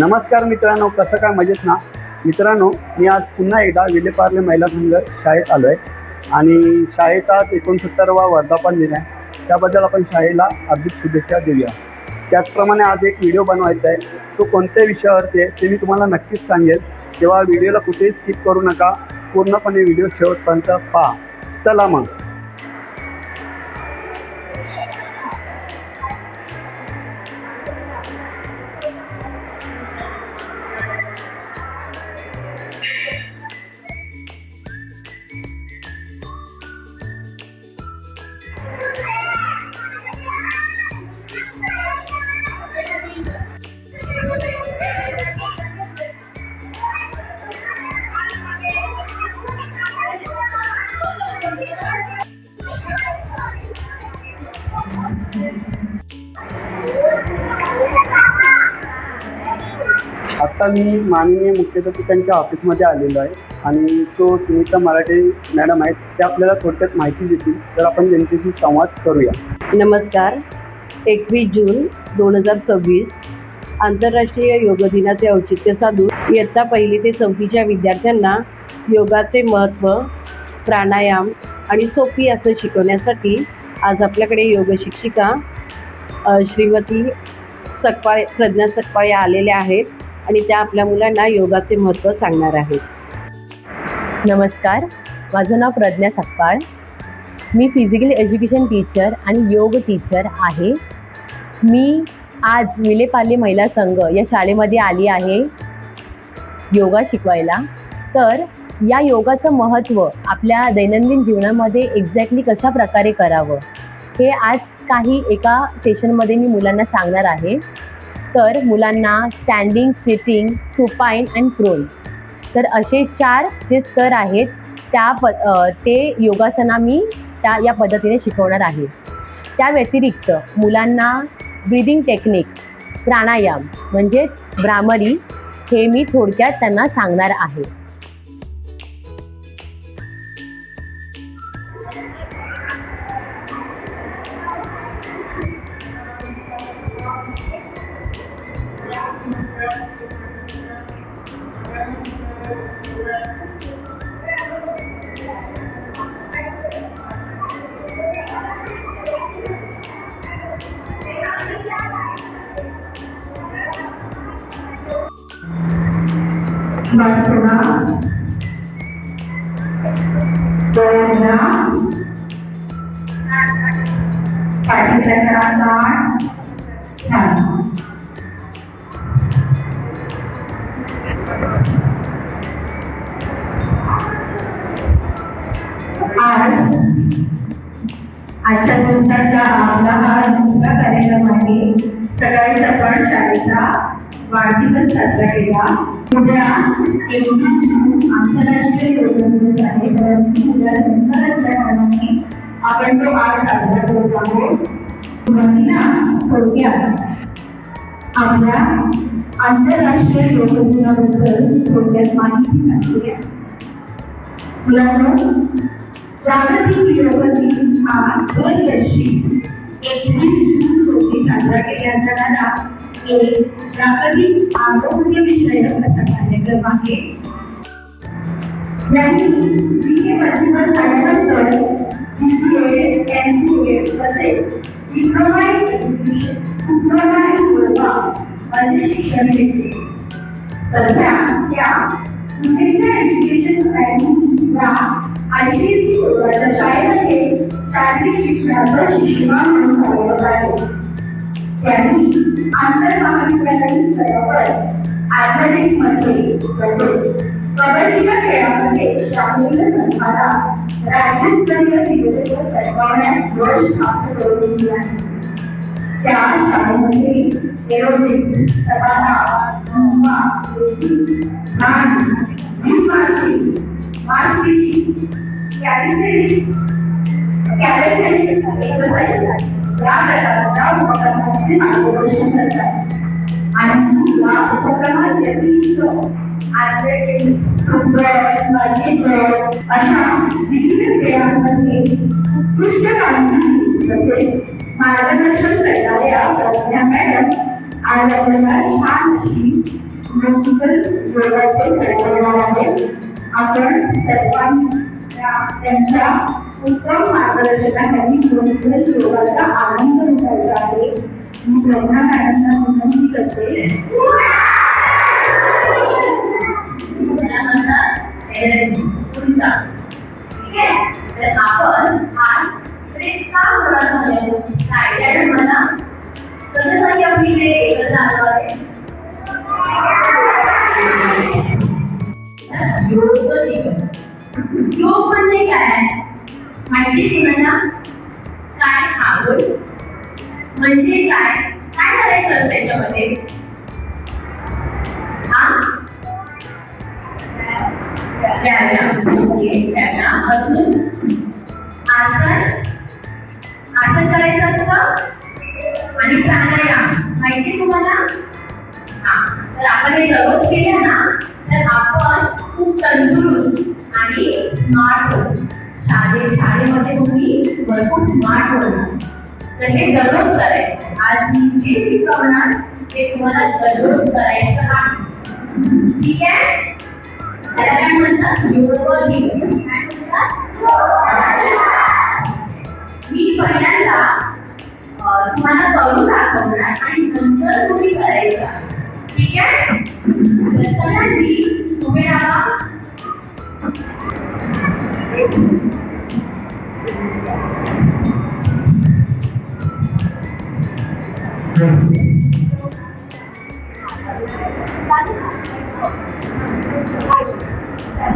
नमस्कार मित्रांनो, कसं काय मजेत ना मित्रांनो. मी आज पुन्हा एकदा विलेपार्ले महिला संघ शाळेत आलो आहे आणि शाळेचा 69वा वर्धापन दिन आहे. त्याबद्दल आपण शाळेला हार्दिक शुभेच्छा देऊया. त्याचप्रमाणे आज एक व्हिडिओ बनवायचा आहे. तो कोणत्या विषयावरती आहे ते मी तुम्हाला नक्कीच सांगेल. तेव्हा व्हिडिओला कुठेही स्किप करू नका, पूर्णपणे व्हिडिओ शेवटपर्यंत पहा. चला मग. आत्ता मी माननीय मुख्याध्यापकांच्या ऑफिसमध्ये आलेलो आहे आणि सुनीता मराठे मॅडम आहेत, त्या आपल्याला थोडक्यात माहिती देतील. तर आपण त्यांच्याशी संवाद करूया. नमस्कार. 21 जून 2026 आंतरराष्ट्रीय योग दिनाचे औचित्य साधून इयत्ता 1ली ते 4थीच्या विद्यार्थ्यांना योगाचे महत्त्व, प्राणायाम आणि सोपी आसनं शिकवण्यासाठी आज आपल्याकडे योग शिक्षिका श्रीमती प्रज्ञा सकपाळे आलेल्या आहेत आणि त्या आपल्या मुलांना योगाचे महत्त्व सांगणार आहेत. नमस्कार, माझं नाव प्रज्ञा सकपाळ. मी फिजिकल एज्युकेशन टीचर आणि योग टीचर आहे. मी आज विलेपार्ले महिला संघ या शाळेमध्ये आली आहे योगा शिकवायला. तर या योगाचं महत्त्व आपल्या दैनंदिन जीवनामध्ये एक्झॅक्टली कशा प्रकारे करावं हे आज एका सेशनमध्ये मी मुलांना सांगणार आहे. तर मुलांना स्टँडिंग, सिटिंग, सुपाईन अँड प्रोन, तर असे 4 जे स्तर आहेत ते योगासना मी या पद्धतीने शिकवणार आहे. त्या व्यतिरिक्त मुलांना ब्रीदिंग टेक्निक, प्राणायाम म्हणजेच भ्रामरी हे मी थोडक्यात त्यांना सांगणार आहे. Basura, Dona, पाठीचा ताठ छान. आजच्या दिवसाचा आपला हा दुसरा कार्यक्रम आहे. सकाळीच आपण शाळेचा वाढदिवस साजरा केला. उद्या 21 जून आंतरराष्ट्रीय योग दिवस आहे, परंतु उद्या नंतर असल्याकारणाने आपण तो आज साजरा करत आहोत. थोडक्यात आपल्या आंतरराष्ट्रीय योग दिनाबद्दल थोडक्यात माहिती सांगूया. मुलांनो, जागतिक योग दिन हा दरवर्षी 21 जून रोजी साजरा केला जाणारा एक जागतिक आरोग्य विषयक असा कार्यक्रम आहे. विविध साड्यानंतर तसेच डिप्लोमा योगा असे शिक्षण घेतले. सध्या त्या पुण्याच्या एज्युकेशन अकॅडमीला ICSE बोर्डाच्या शाळेमध्ये शारीरिक शिक्षणाचा शिक्षिका म्हणून कार्यरत आहे. त्यांनी आंतरमहाविद्यालयीन स्तरावर ॲथलेटिक्समध्ये तसेच कबड्डीच्या खेळामध्ये शालेय संघाला राज्यस्तरीय विजेतेपद पटकावण्यात यश प्राप्त करून दिले आहे. त्या शाळेमध्ये aerobics, tabla, zumba, dance, beat marching, marching, calisthenics exercise या प्रकारच्या उपक्रमांचे मार्गदर्शन करतात. आणि या उपक्रमात व्यतिरिक्त ॲथलेटिक्स, फुटबॉल, बास्केटबॉल अशा विविध खेळांमध्ये उत्कृष्ट कामगिरी तसेच मार्गदर्शन करणाऱ्या प्रज्ञा मॅडम आज आपल्याला छान अशी म्युझिकल योगाचे घडवणार आहे. आपण सर्वांना त्यांच्या उत्तम मार्गदर्शनाखाली म्युझिकल योगाचा आनंद लुटायचा आहे. मी प्रेरणा मॅडमना विनंती करते. एनर्जी ऊर्जा. ठीक आहे, तर आपण आज ब्रेक का होणार आहे काय म्हणा कशासाठी आपली इकडे एकत्र आलो आहे. योग दिवस. योग म्हणजे काय माहिती तुम्हाला काय आवड म्हणजे काय काय करायचं असतं त्याच्यामध्ये. व्यायाम अजून आसन आसन करायचं असतं आणि प्राणायाम माहिती तुम्हाला. तर आपण हे दररोज केलं ना तर आपण खूप तंदुरुस्त आणि स्मार्ट होतो. शाळेमध्ये तुम्ही भरपूर स्मार्ट होणार. तर हे दररोज करायचं. आज मी जे शिकवणार ते तुम्हाला दररोज करायचं आहे. ठीक आहे, त्याला काय म्हणतात योग दिवस. काय म्हणतात. मी पहिल्यांदा तुम्हाला करून दाखवणार आणि नंतर तुम्ही करायचा. ठीक आहे, तर सगळ्यांनी उभे राहा.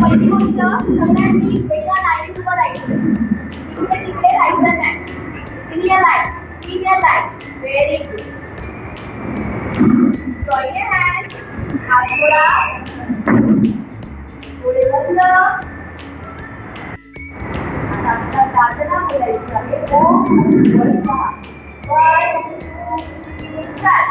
पहिली गोष्ट सगळ्यांनी एका लाईनीवर राहायचं. इकडे तिकडे राहायचं नाही. Clear line very good. Join your hand. हात जोडा. डोळे बंद. आता आपल्याला प्रार्थना बोलायची आहे. ओम वर पहा. 1 2 3 4.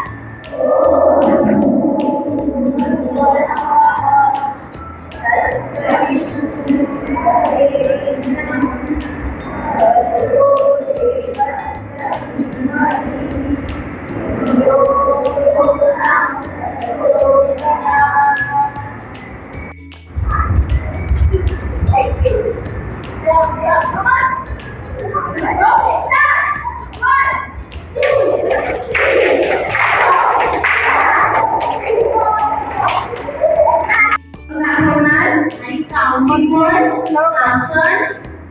आसन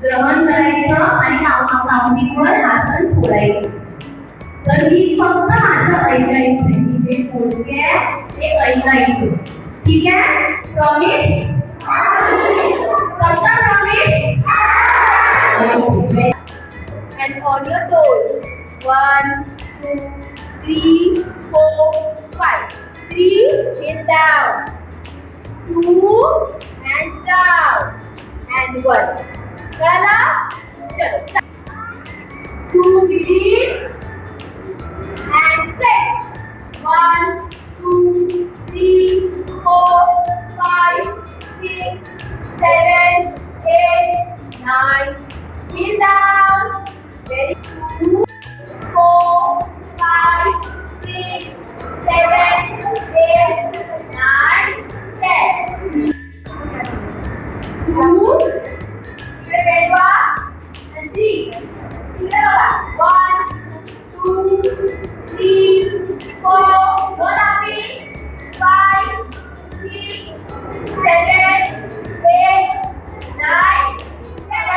ग्रहण करायचं आणि काउंटिंगवर आसन सोडायचं. तर मी फक्त माझं ऐकायचं. मी जे बोलते ते ऐकायचं. ठीक आहे, प्रॉमिस. फक्त promise. And on your toes. 1 2 3 4 5. 3 hands down. 2 hands down. And 1. चला चलो. 2 begin and stretch. 1 2 3 4 5 6 7 8 9. Heel down. Very good. 4 5 6 7 8 9 10. 2 and 3. 1 2 3 4 5 6 7 8 9 10.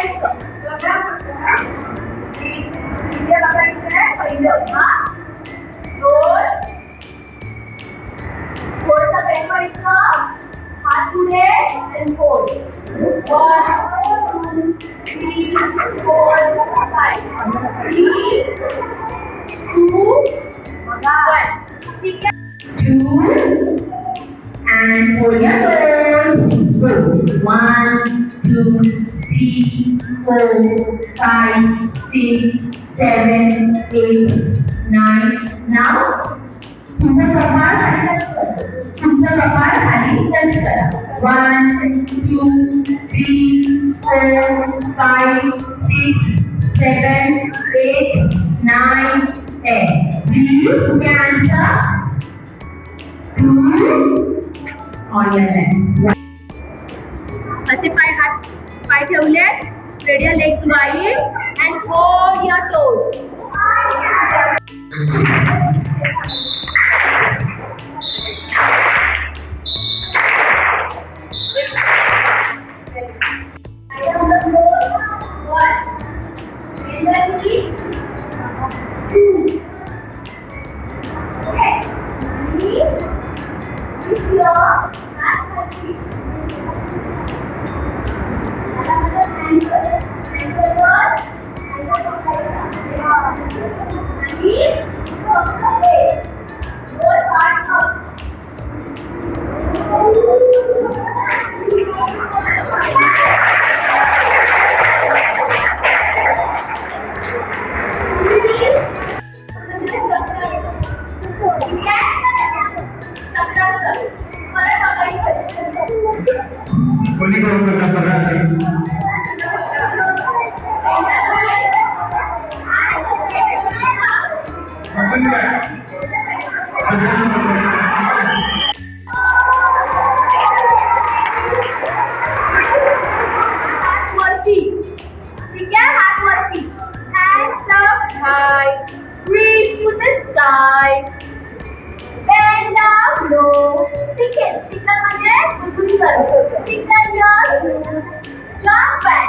थोडंसं पेन व्हायचं. हात पुढे and fold. 1 2 3 4 5 3 2 1. ठीक आहे. 2 and hold your toes. Good. 1 2 3 4 5 6 7 8 9. Now तुमचं कपाळ खाली टच करा. 1 2 3 4 5 6 7 8 9 10. Breathe. Answer. 2 on your legs. असे पाय ठेवले, spread your legs wide and hold your toes. On the floor, 1. Bend your knees. 2. Okay. 3. Lift your hands and feet. Another ankle. Ankle one. Ankle one. Knees. From the head. Lower part up. Hands up high, reach to the sky, and down low. Tickle म्हणजे उजवी बाजू. Tickle your jump back.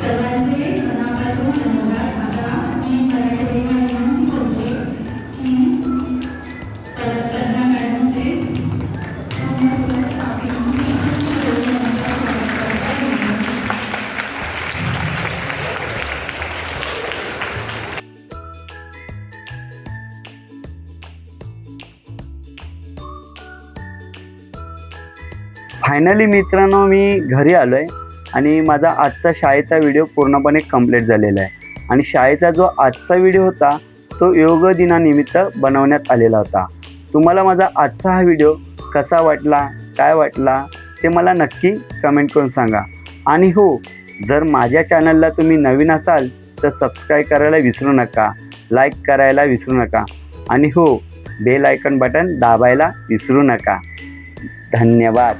सर्वांचे मनापासून finally मित्रांनो मी घरी आलो आहे आणि माझा आजचा शाळेचा व्हिडिओ पूर्णपणे कंप्लीट झालेला आहे. आणि शाळेचा जो आजचा व्हिडिओ होता तो योग दिनानिमित्त बनवण्यात आलेला होता. तुम्हाला माझा आजचा हा व्हिडिओ कसा वाटला, काय वाटला ते मला नक्की कमेंट करून सांगा. आणि हो, जर माझ्या चॅनलला तुम्ही नवीन असाल तर सबस्क्राईब करायला विसरू नका, लाईक करायला विसरू नका आणि हो, बेल आयकॉन बटन दाबायला विसरू नका. धन्यवाद.